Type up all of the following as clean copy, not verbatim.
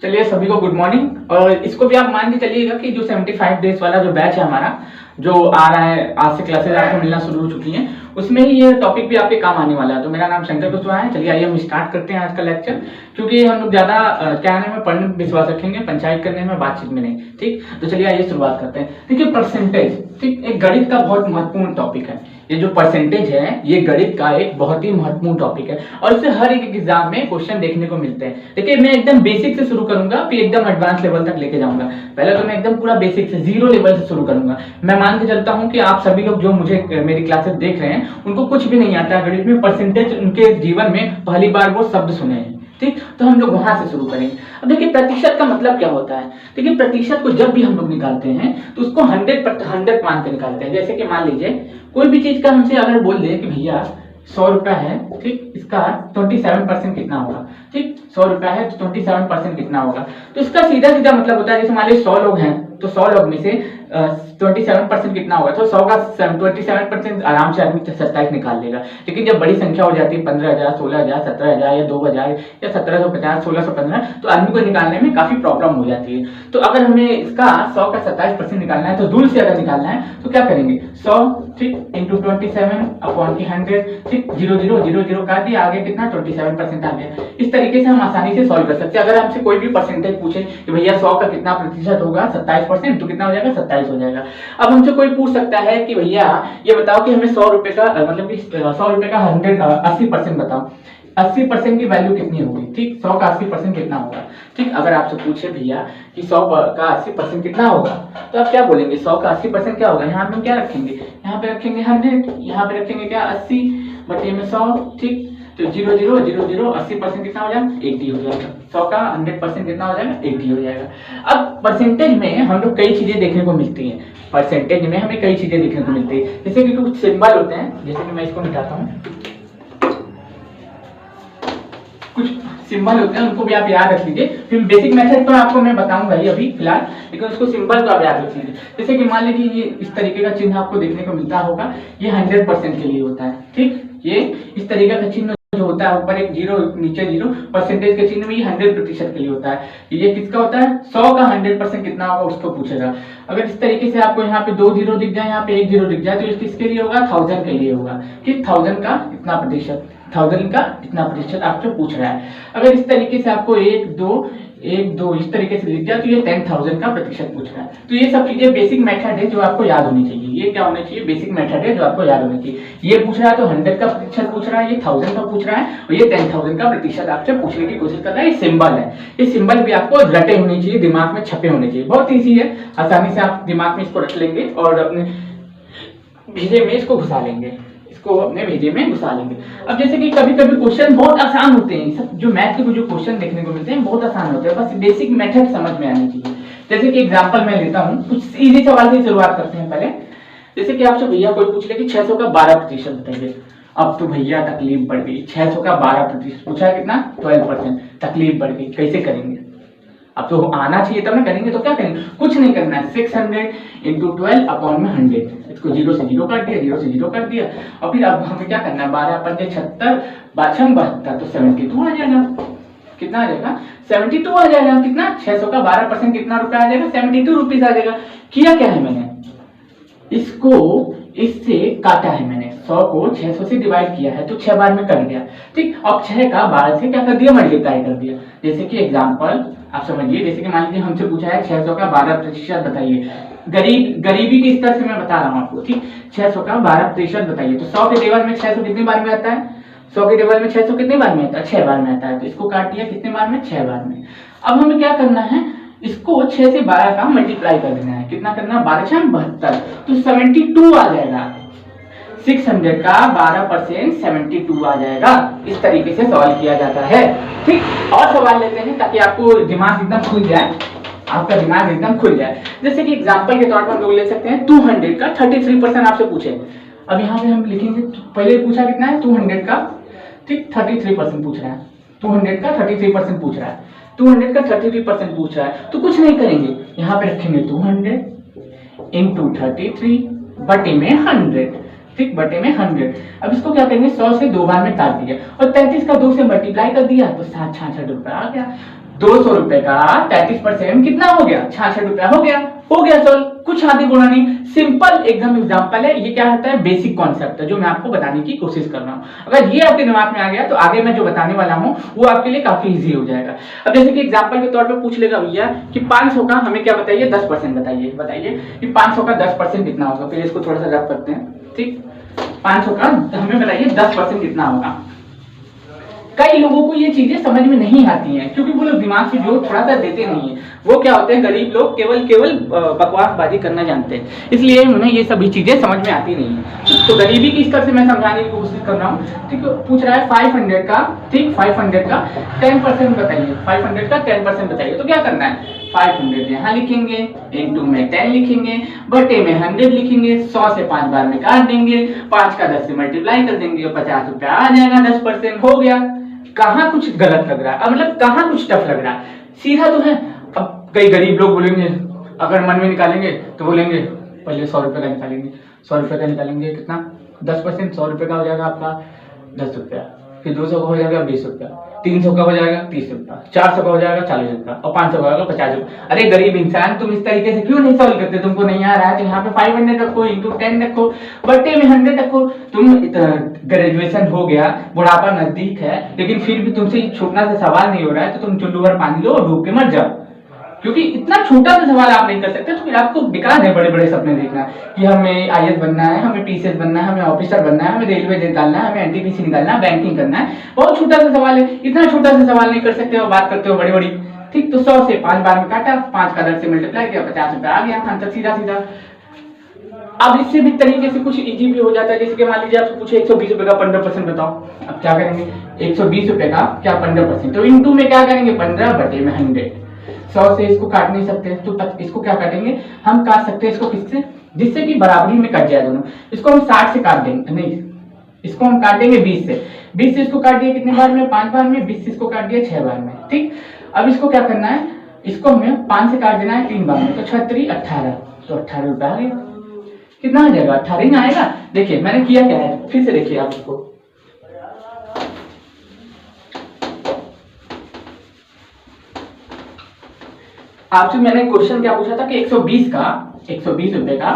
चलिए सभी को गुड मॉर्निंग। और इसको भी आप मान के चलिएगा कि जो 75 डेज वाला जो बैच है हमारा, जो आ रहा है, आज से क्लासेज आपको मिलना शुरू हो चुकी हैं, उसमें ही ये टॉपिक भी आपके काम आने वाला है। तो मेरा नाम शंकर कुशवाहा है। चलिए आइए हम स्टार्ट करते हैं आज का लेक्चर, क्योंकि हम लोग ज्यादा क्या है पढ़ने में विश्वास रखेंगे, पंचायत करने में, बातचीत में नहीं। ठीक, तो चलिए आइए शुरुआत करते हैं। देखिए परसेंटेज, ठीक, एक गणित का बहुत महत्वपूर्ण टॉपिक है। ये जो परसेंटेज है ये गणित का एक बहुत ही महत्वपूर्ण टॉपिक है और इससे हर एक एग्जाम में क्वेश्चन देखने को मिलते हैं। देखिए मैं एकदम बेसिक से शुरू करूंगा, फिर एकदम एडवांस लेवल तक लेके जाऊंगा। पहले तो मैं एकदम पूरा बेसिक से, जीरो लेवल से शुरू करूंगा। मैं मान के चलता हूं कि आप सभी लोग जो मुझे मेरी क्लासेस देख रहे हैं उनको कुछ भी नहीं आता है गणित में। परसेंटेज उनके जीवन में पहली बार वो शब्द सुने हैं। ठीक, तो हम लोग वहां से शुरू करेंगे। अब देखिए प्रतिशत का मतलब क्या होता है। देखिए प्रतिशत को जब भी हम लोग निकालते हैं तो उसको 100 मान के निकालते हैं। जैसे कि मान लीजिए कोई भी चीज का हमसे अगर बोल दे कि भैया 100 रुपया है, ठीक, इसका 27% कितना होगा। ठीक, 100 रुपया है तो 27% कितना होगा। तो इसका सीधा सीधा मतलब होता है, जैसे मान लीजिए 100 लोग हैं तो 100 लोग में से 27% कितना होगा। तो 100 का 27% आराम से आदमी 27 निकाल लेगा। लेकिन जब बड़ी संख्या हो जाती है 15,000, 16,000, 17,000 या 2,000 या 1750, 1615, तो आदमी को निकालने में काफी प्रॉब्लम हो जाती है। तो अगर हमें इसका 100 का 27% निकालना है तो दूर से अगर निकालना है तो क्या करेंगे, 100 ठीक इंटू 27 अपॉन की 100, ठीक, 0 0 0 0 काट दिया, आगे कितना 27% आ गया। इस तरीके से हम आसानी से सॉल्व कर सकते हैं। अगर हमसे कोई भी परसेंटेज पूछे कि भैया 100 का कितना प्रतिशत होगा, 27%, तो कितना हो जाएगा, 27 हो जाएगा। अब हमसे कोई पूछ सकता है कि भैया ये बताओ कि हमें 100 रुपए का मतलब कि 100 रुपए का 80% बताओ, 80% की वैल्यू कितनी होगी। ठीक, 100 का 80% कितना होगा। ठीक, अगर आपसे पूछे भैया कि 100 का 80% कितना होगा तो आप क्या बोलेंगे, 100 का 80% क्या होगा। यहाँ पे हम क्या रखेंगे, यहाँ पे रखेंगे 100, यहाँ पे रखेंगे क्या 80 बटे में 100। ठीक, तो 0 0 0 0 80% कितना हो जाएगा, 80 हो जाएगा। 100 का 100% कितना हो जाएगा, 80 हो जाएगा। अब परसेंटेज में हम लोग कई चीजें देखने को मिलती हैं। परसेंटेज में हमें कई चीजें देखने को मिलती है, जैसे कि कुछ सिंबल होते हैं। जैसे कि मैं इसको मिटाता हूँ, कुछ सिंबल होते हैं, उनको भी आप याद रख लीजिए। फिर बेसिक मेथड तो आपको मैं बताऊंगा ही अभी फिलहाल, लेकिन उसको सिंबल को आप याद रख लीजिए। जैसे कि मान लीजिए ये इस तरीके का चिन्ह आपको देखने को मिलता होगा, ये 100% के लिए होता है। ठीक, ये इस तरीके का चिन्ह जो होता है, ऊपर एक 0 नीचे 0, परसेंटेज के चिन्ह में ये 100% के लिए होता है। ये किसका होता है, 100 का 100% कितना होगा उसको पूछेगा। अगर इस तरीके से आपको यहाँ पे 2 0 दिख जाए, यहाँ पे 1 0 दिख जाए, तो ये किसके लिए होगा, 1000 के लिए होगा कि 1000 का इतना प्रतिशत, 1000 का इतना प्रतिशत आपसे पूछ रहा है। अगर इस तरीके से आपको 1 2 इस तरीके से लिख जाए तो ये 10,000 का प्रतिशत पूछ रहा है। तो ये सब चीजें बेसिक मेथड है जो आपको याद होनी चाहिए। ये क्या होना चाहिए, बेसिक मेथड है जो आपको याद होनी चाहिए। ये पूछ रहा है तो 100 का प्रतिशत पूछ रहा है, ये 1000 का पूछ रहा है, और ये 10,000 का प्रतिशत आपसे पूछने की कोशिश कर रहा है। ये सिंबल है, ये सिंबल भी आपको रटे होने चाहिए, दिमाग में छपे होने चाहिए। बहुत ईजी है, आसानी से आप दिमाग में इसको रट लेंगे और अपने भेजे में इसको घुसा लेंगे, इसको अपने भेजे में घुसा लेंगे। अब जैसे कि कभी कभी क्वेश्चन बहुत आसान होते हैं, सब जो मैथ के जो क्वेश्चन देखने को मिलते हैं बहुत आसान होते हैं, बस बेसिक मेथड समझ में आनी चाहिए। जैसे कि एग्जांपल मैं लेता हूं, कुछ इजी सवाल से शुरुआत करते हैं पहले। जैसे कि आपसे भैया कोई पूछ ले कि 600 का 12% बताइए। अब तो भैया तकलीफ बढ़ गई, 600 का 12% पूछा है कितना, 12%, तकलीफ बढ़ गई, कैसे करेंगे। अब तो आना चाहिए तब ना करेंगे, तो क्या करेंगे, कुछ नहीं करना है, 600 इंटू 12 अपॉन में 100, इसको 0 से 0 काट दिया, 0 से 0 काट दिया। और फिर अब हमें क्या करना है, 12 पंजे 76, 72, तो 72 आ जाएगा। कितना आ जाएगा, 72 आ जाएगा। कितना, 600 का 12% कितना रुपया आ जाएगा, 72 रुपीज आ जाएगा। किया क्या है मैंने, इसको इससे काटा है मैंने, 100 को 600 से डिवाइड किया है तो 6 बार में कट गया। ठीक, अब 6 का 12 से क्या कर दिया, मल्टीप्लाई कर दिया। जैसे कि एग्जांपल आप समझिए, जैसे कि मान लीजिए हमसे पूछा है 600 का 12% बताइए। गरीबी के स्तर से मैं बता रहा हूँ आपको। ठीक, 600 का 12% बताइए। तो 100 के टेबल में 600 कितने बार में आता है, 100 के टेबल में 600 कितने बार में आता है, 6 बार में आता है। तो इसको काट दिया कितने बार में, 6 बार में। अब हमें क्या करना है, इसको 6 से 12 का मल्टीप्लाई कर देना है। कितना करना है, 12 6 72, तो 72 आ जाएगा। 600 का 12% 72 आ जाएगा। इस तरीके से सवाल किया जाता है। ठीक, और सवाल लेते हैं ताकि आपको दिमाग एकदम खुल जाए, आपका दिमाग एकदम खुल जाए। जैसे कि एग्जांपल के तौर पर हम लोग ले सकते हैं 200 का 33% आपसे पूछे। अब यहाँ पे हम लिखेंगे, पहले पूछा कितना है, 200 का, ठीक, 33% पूछ रहा है। 200 का 33% पूछ रहा है, 200 का 33% पूछ रहा है। तो कुछ नहीं करेंगे, यहाँ पे रखेंगे 200 इंटू 33 बटे में 100। ठीक, बटे में 100। अब इसको क्या करेंगे, 100 से 2 बार में काट दिया और 33 का 2 से मल्टीप्लाई कर दिया तो 66 रुपए आ गया। 200 रुपए का 33% कितना हो गया, 66 रुपया हो गया सॉल्व। कुछ आदि गुणा नहीं, सिंपल एकदम एग्जांपल है। ये क्या होता है, बेसिक कॉन्सेप्ट है जो मैं आपको बताने की कोशिश कर रहा हूँ। अगर ये आपके दिमाग में आ गया तो आगे मैं जो बताने वाला हूँ वो आपके लिए काफी इजी हो जाएगा। अब जैसे कि एग्जांपल के तौर पे पूछ लेगा भैया कि 500 का हमें क्या बताइए, 10% बताइए कि 500 का 10% कितना होगा। फिर इसको थोड़ा सा रफ करते हैं, ठीक। 500 का हमें बताइए 10% कितना होगा। कई लोगों को ये चीजें समझ में नहीं आती हैं क्योंकि वो लोग दिमाग से जोर थोड़ा सा देते नहीं है। वो क्या होते हैं, गरीब लोग केवल बकवासबाजी करना जानते हैं, इसलिए उन्हें ये सभी चीजें समझ में आती नहीं है। तो गरीबी की स्तर से मैं समझाने की कोशिश कर रहा हूँ, ठीक है। पूछ रहा है 500 का, ठीक, 500 का 10% बताइए, 500 का 10% बताइए। तो क्या करना है, 500 यहाँ लिखेंगे, इनटू में 10 लिखेंगे, बटे में 100 लिखेंगे, 100 से 5 बार में काट देंगे, 5 का 10 से मल्टीप्लाई कर देंगे और 50 रुपया आ जाएगा, 10% हो गया। कहाँ कुछ गलत लग रहा है, मतलब कहाँ कुछ टफ लग रहा है, सीधा तो है। अब कई गरीब लोग बोलेंगे, अगर मन में निकालेंगे तो बोलेंगे पहले 100 रुपए का निकालेंगे, 100 रुपए का निकालेंगे, कितना 10%, 100 रुपए का हो जाएगा आपका 10 रुपया, फिर 200 का हो जाएगा 20 रुपया, 300 का हो जाएगा 30 रुपया, 400 का हो जाएगा 40 रुपया और 500 का होगा 50 रुपया। अरे गरीब इंसान, तुम इस तरीके से क्यों नहीं सॉल्व करते, तुमको नहीं आ रहा है तो यहाँ पे 500 रखो, इंटू 10 रखो, बटे में 100 रखो। तुम ग्रेजुएशन हो गया, बुढ़ापा नजदीक है, लेकिन फिर भी तुमसे छोटा सा सवाल नहीं हो रहा है तो तुम चुल्लू भर पानी लो और डूब के मर जाओ, क्योंकि इतना छोटा सा सवाल आप नहीं कर सकते। तो फिर आपको बेकार है बड़े बड़े सपने देखना कि हमें आईएएस बनना है, हमें पीसीएस बनना है, हमें ऑफिसर बनना है, हमें रेलवे निकालना है, हमें एनटीपीसी निकालना है, बैंकिंग करना है। बहुत छोटा सा सवाल है, इतना छोटा सा सवाल नहीं कर सकते हो, बात करते हो बड़ी बड़ी, ठीक। तो 100 से 5 बार में काटा, 5 का 10 से मल्टीप्लाई किया, 50 रुपया आ गया आंसर, सीधा सीधा। अब इससे भी तरीके से कुछ इजी भी हो जाता है, जैसे कि मान लीजिए आपसे पूछे 120 रुपए का 15% बताओ। अब क्या करेंगे, 120 रुपए का क्या 15%, तो इंटू में क्या करेंगे 15 बटे में 100। 100 से इसको काट नहीं सकते तो इसको क्या काटेंगे, हम काट सकते हैं इसको किससे, जिससे कि बराबरी में कट जाए दोनों। इसको हम 60 से काट देंगे, नहीं इसको हम काटेंगे 20 से। 20 से इसको काट दिया कितने बार में, 5 बार में, 20 से इसको काट दिया 6 बार में, ठीक। अब इसको क्या करना है, इसको हमें 5 से काट देना है 3 बार में, तो 36 18, तो 18 रुपया आ गया। कितना आ जाएगा, 18 ही आएगा। देखिए मैंने किया क्या है, फिर से देखिए आप इसको, आपसे मैंने क्वेश्चन क्या पूछा था कि 120 रुपए का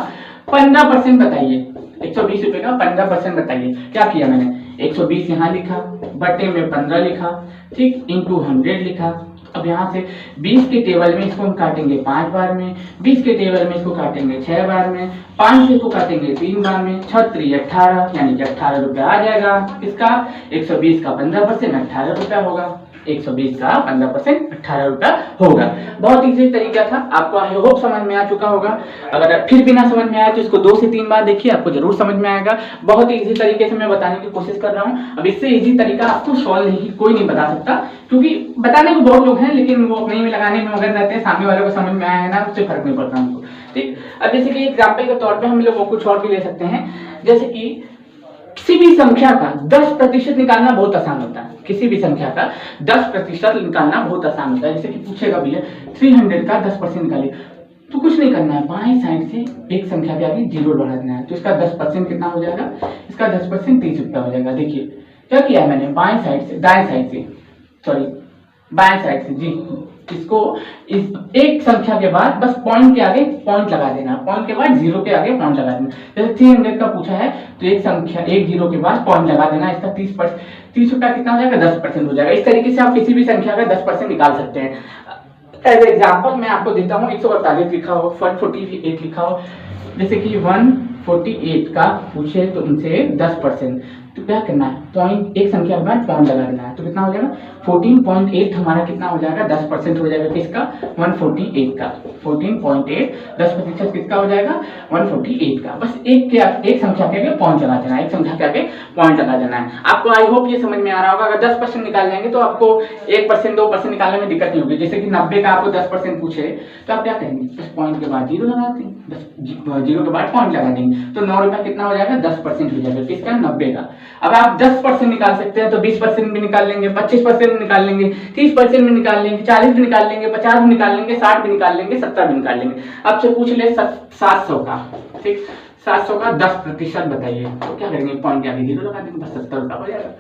15% बताइए, 120 रुपए का 15% बताइए। क्या किया मैंने, 120 यहाँ लिखा, बटे में 15 लिखा, ठीक, इंटू 100 लिखा। अब यहाँ से 20 के टेबल में इसको हम काटेंगे 5 बार में, 20 के टेबल में इसको काटेंगे 6 बार में, 5 से इसको काटेंगे 3 बार में, 36 18, यानी कि 18 रुपया आ जाएगा। इसका 120 का 15% 18 रुपया होगा, 120 का 15% 18 रुपया होगा। बहुत इजी तरीका था, आपको आई होप समझ में आ चुका होगा। अगर फिर भी ना समझ में आया तो इसको 2 से 3 बार देखिए, आपको जरूर समझ में आएगा। बहुत ही इजी तरीके से मैं बताने की कोशिश कर रहा हूँ। अब इससे इजी तरीका आपको सॉल्व नहीं कोई नहीं बता सकता, क्योंकि बताने को बहुत लोग हैं लेकिन वो अपने में लगाने में मगन रहते हैं, सामने वाले को समझ में आया है ना, उससे फर्क नहीं पड़ता हमको, ठीक। अब जैसे कि एग्जाम्पल के तौर पर हम लोग कुछ और भी ले सकते हैं, जैसे कि किसी भी संख्या का 10% निकालना बहुत आसान होता है, किसी भी संख्या का 10% निकालना बहुत आसान होता है। जैसे कि पूछेगा भैया 300 का 10% निकालिए, तो कुछ नहीं करना है, बाएं साइड से एक संख्या के आगे 0 बढ़ा देना है, तो इसका 10% कितना हो जाएगा, इसका 10% 30 रुपया हो जाएगा। देखिए क्या किया मैंने, बाएं साइड से बाएं साइड से जी, इसको इस एक संख्या के बाद बस पॉइंट के आगे पॉइंट लगा देना, पॉइंट के बाद 0 के आगे पॉइंट लगा देना। जैसे 300 का पूछा है तो एक संख्या एक 0 के बाद पॉइंट लगा देना, इसका 30 रुपया कितना हो जाएगा, 10% हो जाएगा। इस तरीके से आप किसी भी संख्या का 10% निकाल सकते हैं। एज एग्जाम्पल मैं आपको देता हूँ, 148 लिखा हो, 148 लिखा हो, जैसे कि 148 का पूछे तो उनसे 10%, तो क्या करना है, पॉइंट एक संख्या के बाद पॉइंट लगा देना है, तो कितना हो जाएगा 14.8 हमारा कितना हो जाएगा, 10% हो जाएगा किसका, 148 का। 14.8 10% किसका हो जाएगा, 148 का। बस एक संख्या के आगे पॉइंट लगा देना है, एक संख्या के आगे पॉइंट लगा देना है। आपको आई होप ये समझ में आ रहा होगा। अगर 10% निकाल लेंगे तो आपको 1% 2% निकालने में दिक्कत नहीं होगी। जैसे कि 90 का आपको 10% पूछे तो आप क्या करेंगे, बस पॉइंट के बाद 0 लगा देंगे, बस 0 के बाद पॉइंट लगा देंगे, तो 9 रुपया कितना हो जाएगा, 10% हो जाएगा किसका, 90 का। अब आप 10% निकाल सकते हैं तो 20% भी निकाल लेंगे, 25% निकाल लेंगे, 30% भी निकाल लेंगे, 40 भी निकाल लेंगे, 50 भी निकाल लेंगे, 60 भी निकाल लेंगे, 70 भी निकाल लेंगे। अब से पूछ ले 700 का, ठीक, 700 का 10% बताइए, तो क्या करेंगे, पॉइंट के आगे 0 लगा देंगे, बस 70 रुपया हो जाएगा।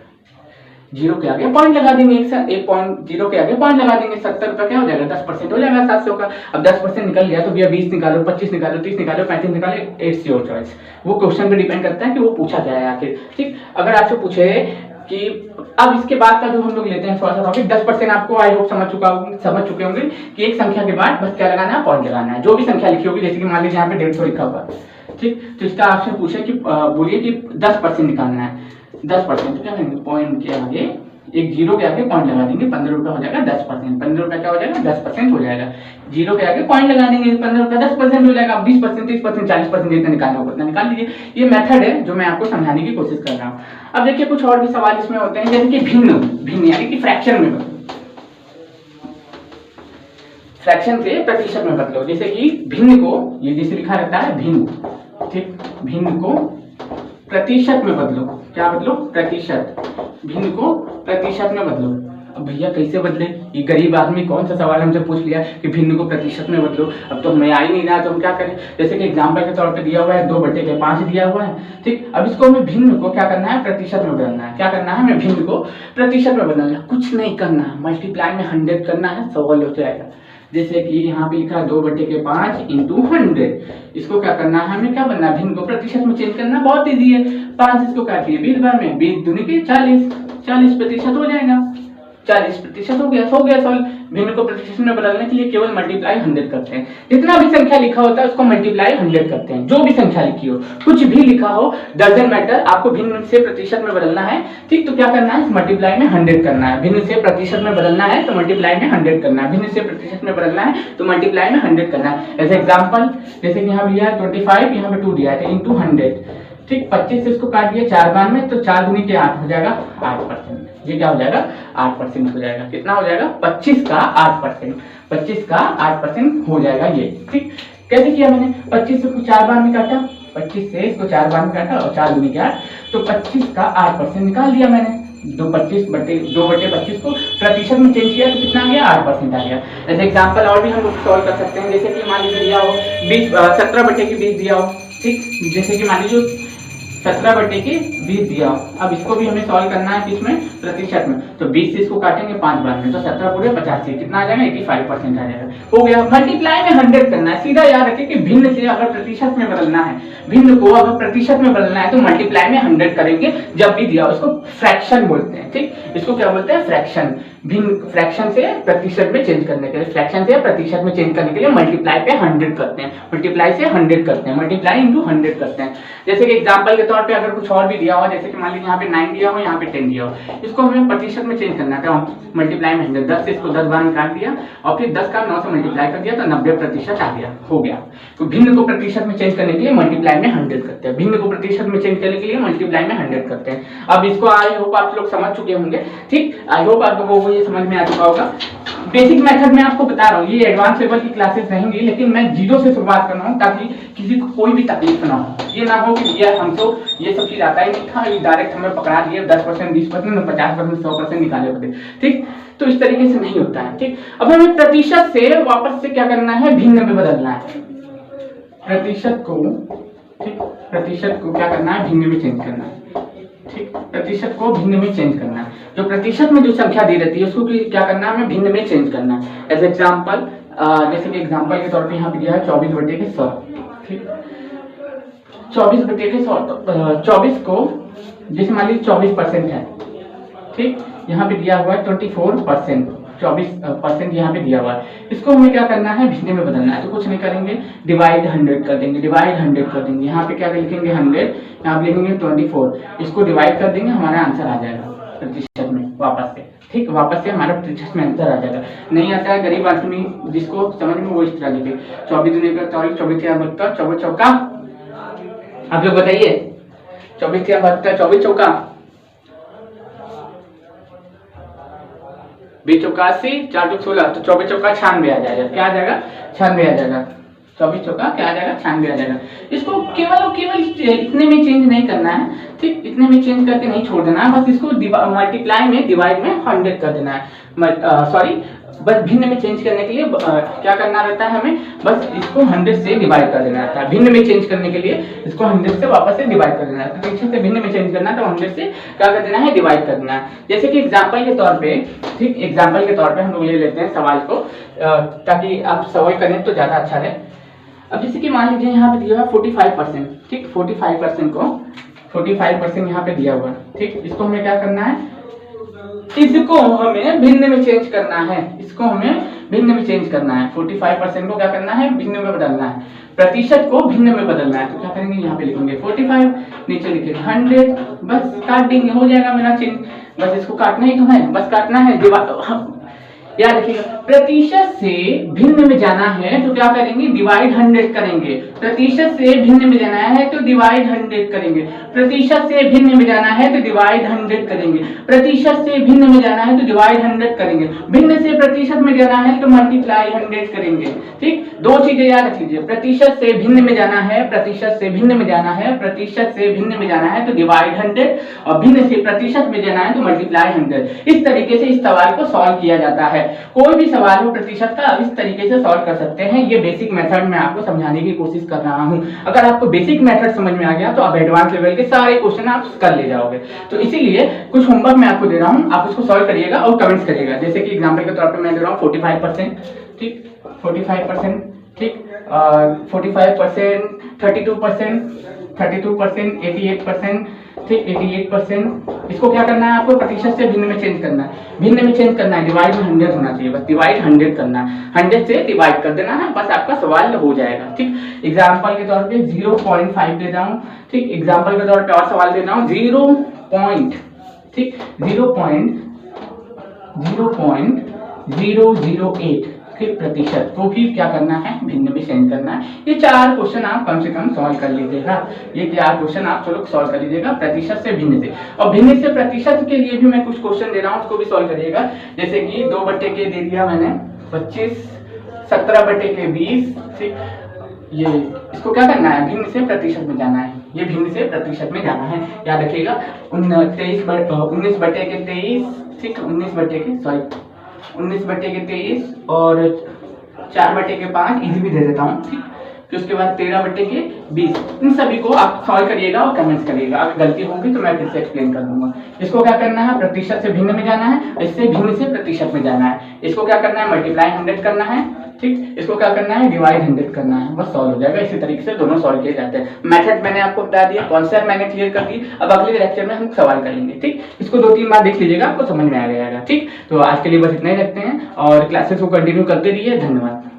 0 के आगे पॉइंट लगा देंगे, एक पॉइंट 0 के आगे पॉइंट लगा देंगे, 70 रुपया क्या हो जाएगा, 10% हो जाएगा 700 का। अब 10% निकल गया तो भैया 20 निकालो, 25 निकालो, 30 निकालो, 35 निकालो, इट्स योर चॉइस। वो क्वेश्चन पे डिपेंड करता है कि वो पूछा जाए आखिर। ठीक, अगर आपसे पूछे कि अब इसके बाद का जो हम लोग लेते हैं थोड़ा सा टॉपिक, 10% आपको आई होप समझ चुके होंगे कि एक संख्या के बाद बस क्या लगाना है, पॉइंट लगाना है। जो भी संख्या लिखी होगी, जैसे कि मान लीजिए यहाँ पे 150 लिखा हुआ, ठीक, तो इसका आपसे पूछे कि बोलिए कि 10% निकालना है, 10%, तो क्या करेंगे, पॉइंट के आगे एक 0 के आगे पॉइंट लगा देंगे, 15 रुपया हो जाएगा 10%, 15 रुपया क्या हो जाएगा, 10% हो जाएगा। 0 के आगे पॉइंट लगा देंगे, 15 रुपया 10% हो जाएगा। अब 20%, 30%, 40% जितना निकालना होगा उतना निकाल लीजिए। ये मेथड है जो मैं आपको समझाने की कोशिश कर रहा हूँ। अब देखिए कुछ और भी सवाल इसमें होते हैं, जैसे कि भिन्न यानी कि फ्रैक्शन में बदलो, फ्रैक्शन से प्रतिशत में बदलो। जैसे कि भिन्न को, ये जैसे लिखा रहता है भिन्न, ठीक, भिन्न को प्रतिशत में बदलो, क्या बदलो, प्रतिशत, भिन्न को प्रतिशत में बदलो। अब भैया कैसे बदले, ये गरीब आदमी कौन सा सवाल हमसे पूछ लिया कि भिन्न को प्रतिशत में बदलो, अब तो हमें आ ही नहीं रहा, तो हम क्या करें। जैसे कि एग्जांपल के तौर पे दिया हुआ है 2/5 दिया हुआ है, ठीक, अब इसको हमें भिन्न को क्या करना है, प्रतिशत में बदलना है। क्या करना है, हमें भिन्न को प्रतिशत में बदलना है, कुछ नहीं करना है, मल्टीप्लाई में 100 करना है, सवाल हो जाएगा। जैसे कि यहाँ पे लिखा है 2/5 × 100, इसको क्या करना है, हमें क्या बनना है, भिन्न को प्रतिशत में चेंज करना, बहुत इजी है। 5 इसको काटिए 20 बार में, 20 दूनी के 40% हो जाएगा, 40% हो गया सॉल्व। भिन्न को प्रतिशत में बदलने के लिए केवल मल्टीप्लाई 100 करते हैं, जितना भी संख्या लिखा होता है उसको मल्टीप्लाई 100 करते हैं। जो भी संख्या लिखी हो, कुछ भी लिखा हो, डजंट मैटर, आपको भिन्न से प्रतिशत में बदलना है, ठीक, तो क्या करना है, मल्टीप्लाई में 100 करना है। भिन्न से प्रतिशत में बदलना है तो मल्टीप्लाई में 100 करना है, भिन्न से प्रतिशत में बदलना है तो मल्टीप्लाई में 100 करना है। एज एग्जाम्पल, जैसे कि यहाँ दिया है 25, यहाँ पे 2 दिया है, इंटू 100, ठीक, 25 से इसको काट दिया 4 बार में, तो 4 दूनी के 8 हो जाएगा 8%। ये क्या हो जाएगा, 8% हो जाएगा। कितना हो जाएगा, 25 का 8%, 25 का 8% हो जाएगा ये, ठीक। कैसे किया मैंने, 25 से इसको 4 बार में काटा, 25 से इसको 4 बार में काटा और 4 दूनी के 8, तो 25 का 8% निकाल दिया मैंने। 2/25 को प्रतिशत में चेंज किया तो कितना आ गया, 8% आ गया। ऐसे एग्जाम्पल और भी हम सॉल्व कर सकते हैं, जैसे कि मान लीजिए दिया हो 17/20 दिया हो, ठीक, जैसे कि मान लीजिए 17/20 दिया हो। अब इसको भी हमें सॉल्व करना है किसमें, प्रतिशत में, तो 20 से इसको काटेंगे 5 बार में, तो 17 पूरे 85, कितना आ जाएगा, 85% आ जाएगा, हो गया। मल्टीप्लाई में 100 करना है, सीधा याद रखिए कि भिन्न से अगर प्रतिशत में बदलना है, भिन्न को अगर प्रतिशत में बदलना है तो मल्टीप्लाई में 100 करेंगे जब भी दिया हो। इसको फ्रैक्शन बोलते हैं, ठीक, इसको क्या बोलते हैं, फ्रैक्शन। भिन्न फ्रैक्शन से प्रतिशत में चेंज करने के लिए, फ्रैक्शन से प्रतिशत में चेंज करने के लिए मल्टीप्लाई पे 100 करते हैं, मल्टीप्लाई से 100 करते हैं, मल्टीप्लाई इंटू 100 करते हैं। जैसे कि एग्जांपल के तौर पे अगर कुछ और भी दिया हो, जैसे कि मान लीजिए यहाँ पे 9 दिया हो, यहाँ पे 10 दिया हो, इसको हमें प्रतिशत में चेंज करना है तो मल्टीप्लाई में 100, 10 से इसको 10 बार में काट दिया और फिर 10 का 9 से मल्टीप्लाई कर दिया तो 90% आ गया, हो गया। तो भिन्न को प्रतिशत में चेंज करने के लिए मल्टीप्लाई में 100 करते हैं, भिन्न को प्रतिशत में चेंज करने के लिए मल्टीप्लाई में 100 करते हैं। अब इसको आई होप आप लोग समझ चुके होंगे, ठीक, आई होप आप लोगों को ये समझ में आ चुका होगा। बेसिक मेथड में आपको बता रहा हूँ, ये एडवांस लेवल की क्लासेस रहेंगी, लेकिन मैं 0 से शुरुआत कर रहा हूँ ताकि किसी को कोई भी तकलीफ ना हो। ये ना हो कि ये हम तो ये सब चीज आता ही नहीं था, ये डायरेक्ट हमें पकड़ा दिए 10%, 20%, 50%, 100% निकाले होते, ठीक, तो इस तरीके से नहीं होता है, ठीक। अब हमें प्रतिशत से वापस से क्या करना है, भिन्न में बदलना है, प्रतिशत को, ठीक, प्रतिशत को क्या करना है, भिन्न में चेंज करना है, ठीक, प्रतिशत को भिन्न में चेंज करना है। जो प्रतिशत में जो संख्या दी रहती है उसको क्या करना है, हमें भिन्न में चेंज करना है। एज एग्जाम्पल, जैसे कि एग्जाम्पल के तौर पे यहाँ पे दिया है 24/100, ठीक, 24/100, 24 को जैसे मान लीजिए 24% है, ठीक, यहाँ पे दिया हुआ है 24%, 24% यहाँ पे दिया हुआ है, इसको हमें क्या करना है, भिन्न में बदलना है। तो कुछ नहीं करेंगे, डिवाइड 100 कर देंगे, डिवाइड 100 कर देंगे, यहाँ पे क्या लिखेंगे 100, यहाँ पे लिखेंगे 24, इसको डिवाइड कर देंगे, हमारा आंसर आ जाएगा प्रतिशत में वापस से, ठीक, वापस से हमारा प्रतिशत में आंसर आ जाएगा। नहीं आता है गरीब आदमी जिसको समझ में, वो इस तरह लिखे 24 दूनी का 24, 24 या 72, 24 चौका, आप लोग बताइए, 24 या 72, 24 चौका 20 चौका 80, 4 चौक 16, तो 24 चौका 96 आ जाएगा, क्या आ जाएगा, 96 आ जाएगा, 24 चौका क्या आ जाएगा, 96 आ जाएगा। इसको केवल और केवल इतने में चेंज नहीं करना है, ठीक, इतने में चेंज करके नहीं छोड़ देना है, बस इसको मल्टीप्लाई में डिवाइड में 100 कर देना है, सॉरी बस भिन्न में चेंज करने के लिए क्या करना रहता है हमें, बस इसको 100 से डिवाइड कर देना रहता है। भिन्न में चेंज करने के लिए इसको 100 से वापस से डिवाइड कर देना है, प्रतिशत से भिन्न में चेंज करना है तो 100 से क्या कर देना है, डिवाइड कर देना है। जैसे कि एग्जांपल के तौर पे, ठीक, एग्जांपल के तौर पे हम लोग ले लेते हैं सवाल को, ताकि आप सॉल्व करें तो ज्यादा अच्छा रहे। अब जैसे कि मान लीजिए यहाँ पे दिया हुआ 45%, ठीक, 45% को 45% यहाँ पे दिया हुआ, ठीक, इसको हमें क्या करना है, इसको हमें भिन्न में चेंज करना है, इसको हमें भिन्न में चेंज करना है। 45% को क्या करना है, भिन्न में बदलना है, प्रतिशत को भिन्न में बदलना है। तो क्या करेंगे, यहाँ पे लिखेंगे 45, नीचे लिखेंगे 100, बस काट देंगे, हो जाएगा मेरा चिन्ह, बस इसको काटना ही तो है, बस काटना है। याद रखिएगा, प्रतिशत से भिन्न में जाना है तो क्या करेंगे, डिवाइड 100 करेंगे। प्रतिशत से भिन्न में जाना है तो डिवाइड 100 करेंगे। प्रतिशत से भिन्न में जाना है तो डिवाइड 100 करेंगे। प्रतिशत से भिन्न में जाना है तो डिवाइड 100 करेंगे। भिन्न से प्रतिशत में जाना है तो मल्टीप्लाई 100 करेंगे। ठीक, दो चीजें याद रख लीजिए, प्रतिशत से भिन्न में जाना है, प्रतिशत से भिन्न में जाना है, प्रतिशत से भिन्न में जाना है तो डिवाइड 100, और भिन्न से प्रतिशत में जाना है तो मल्टीप्लाई 100। इस तरीके से इस सवाल को सॉल्व किया जाता है। कोई भी सवाल हो प्रतिशत का इस तरीके से सॉल्व कर सकते हैं। ये बेसिक मेथड में आपको समझाने की कोशिश कर रहा हूं। अगर आपको बेसिक मेथड समझ में आ गया तो आप एडवांस लेवल के सारे क्वेश्चन आप कर ले जाओगे। तो इसीलिए कुछ होमवर्क मैं आपको दे रहा हूं, आप उसको सॉल्व करिएगा और कमेंट्स करिएगा। जैसे कि एग्जांपल के तौर पे मैं दे रहा हूं 45%, ठीक, 45%, ठीक, 45%, 32%, 88%, ठीक, 88%। इसको क्या करना है, आपको प्रतिशत से भिन्न में चेंज करना है, भिन्न में चेंज करना है, डिवाइड में 100 होना चाहिए, बस डिवाइड 100 करना है, 100 से डिवाइड कर देना है, बस आपका सवाल हो जाएगा। ठीक, एग्जांपल के तौर पे 0.5 दे रहा हूँ, ठीक, एग्जांपल के तौर पे और सवाल दे रहा हूँ 0.008 प्रतिशत को भी क्या करना है, भिन्न में चेंज करना है। ये 4 क्वेश्चन आप कम से कम सॉल्व कर लीजिएगा। ये 4 क्वेश्चन आप चलो सॉल्व कर लीजिएगा प्रतिशत से भिन्न से। और भिन्न से प्रतिशत के लिए भी मैं कुछ क्वेश्चन दे रहा हूँ, उसको भी सॉल्व करिएगा। जैसे कि 2/के दे दिया मैंने 25, 17/20, ठीक, ये इसको क्या करना है, भिन्न से प्रतिशत में जाना है, ये भिन्न से प्रतिशत में जाना है। याद रखिएगा 19/23, ठीक, 19/23 और 4/5 इजी भी दे देता हूँ। ठीक, फिर उसके बाद 13/20, इन सभी को आप सॉल्व करिएगा और कमेंट्स करिएगा। अगर गलती होगी तो मैं फिर से एक्सप्लेन कर दूंगा। इसको क्या करना है, प्रतिशत से भिन्न में जाना है, इससे भिन्न से प्रतिशत में जाना है। इसको क्या करना है, मल्टीप्लाई 100 करना है, ठीक, इसको क्या करना है, डिवाइड 100 करना है, बस सॉल्व हो जाएगा। इसी तरीके से दोनों सॉल्व किए जाते हैं। मेथड मैंने आपको बता दिया, कॉन्सेप्ट मैंने क्लियर कर दी। अब अगले लेक्चर में हम सवाल करेंगे। ठीक, इसको 2-3 बार देख लीजिएगा, आपको समझ में आ जाएगा। ठीक, तो आज के लिए बस इतना ही रखते हैं और क्लासेस को कंटिन्यू करते रहिए। धन्यवाद।